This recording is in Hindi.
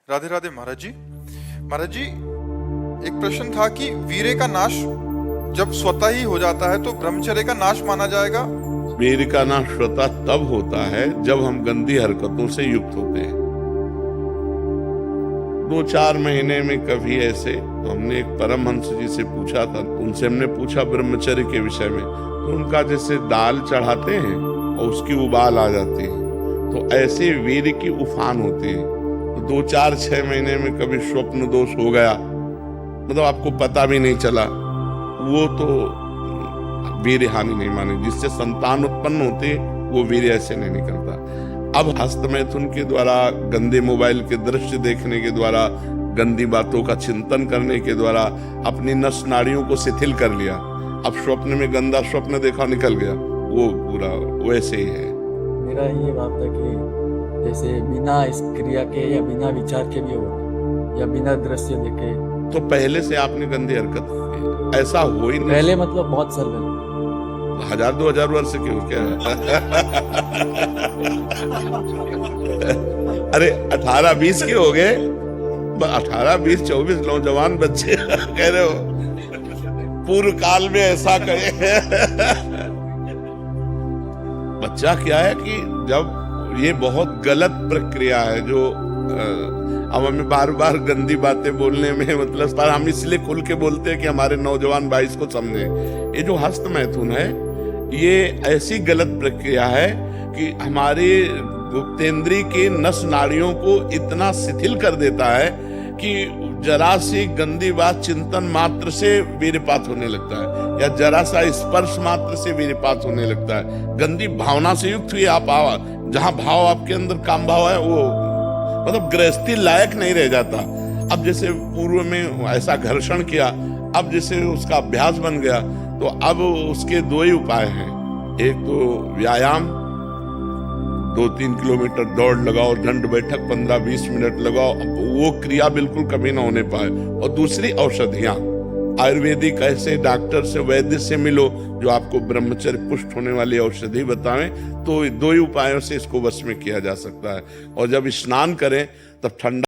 राधे राधे महाराज जी। महाराज जी, एक प्रश्न था कि वीर्य का नाश जब स्वतः ही हो जाता है तो ब्रह्मचर्य का नाश माना जाएगा। वीर्य का नाश स्वतः तब होता है जब हम गंदी हरकतों से युक्त होते हैं। 2-4 महीने में कभी ऐसे तो हमने एक परमहंस जी से पूछा था, उनसे हमने पूछा ब्रह्मचर्य के विषय में, तो उनका जैसे दाल चढ़ाते हैं और उसकी उबाल आ जाती है, तो ऐसे वीर्य की उफान होती है। तो 2-4-6 महीने में कभी स्वप्न दोष हो गया, मतलब आपको पता भी नहीं चला, वो तो वीर्य हानि नहीं माने। जिससे संतान उत्पन्न होती है वो वीर्य ऐसे नहीं निकलता। अब हस्तमैथुन के द्वारा, गंदे मोबाइल के दृश्य देखने के द्वारा, गंदी बातों का चिंतन करने के द्वारा अपनी नस नाड़ियों को शिथिल कर लिया। अब स्वप्न में गंदा स्वप्न देखा, निकल गया, वो पूरा वैसे ही है। मेरा ये बात था कि जैसे बिना इस क्रिया के या बिना विचार के भी हो या बिना दृश्य देखे, तो पहले से आपने गंदी हरकत की, ऐसा हो ही नहीं। पहले मतलब बहुत साल पहले 1000-2000 वर्ष क्यों, क्या अरे 18-20 के हो गए, 18-20-24 नौजवान बच्चे कह रहे हो पूर्व काल में ऐसा कहे। बच्चा क्या है कि जब ये बहुत गलत प्रक्रिया है, जो अब हमें बार बार गंदी बातें बोलने में मतलब, पर हम इसलिए खुल के बोलते हैं कि हमारे नौजवान भाई इसको समझे। ये जो हस्तमैथुन है, ये ऐसी गलत प्रक्रिया है कि हमारे गुप्तेंद्री के नस नाड़ियों को इतना शिथिल कर देता है कि जरा सी गंदी बात चिंतन मात्र से वीर्यपात होने लगता है, या जरा सा स्पर्श मात्र से वीर्यपात होने लगता है। गंदी भावना से युक्त हुई आप जहां भाव आपके अंदर काम भाव है, वो मतलब गृहस्थी लायक नहीं रह जाता। अब जैसे पूर्व में ऐसा घर्षण किया, अब जैसे उसका अभ्यास बन गया, तो अब उसके 2 ही उपाय हैं। एक तो व्यायाम, 2-3 किलोमीटर दौड़ लगाओ, दंड बैठक 15-20 मिनट लगाओ, वो क्रिया बिल्कुल कभी ना होने पाए। और दूसरी औषधियां, आयुर्वेदिक ऐसे डॉक्टर से, वैद्य से मिलो जो आपको ब्रह्मचर्य पुष्ट होने वाली औषधि बताएं, तो 2 ही उपायों से इसको वश में किया जा सकता है। और जब स्नान करें तब ठंडा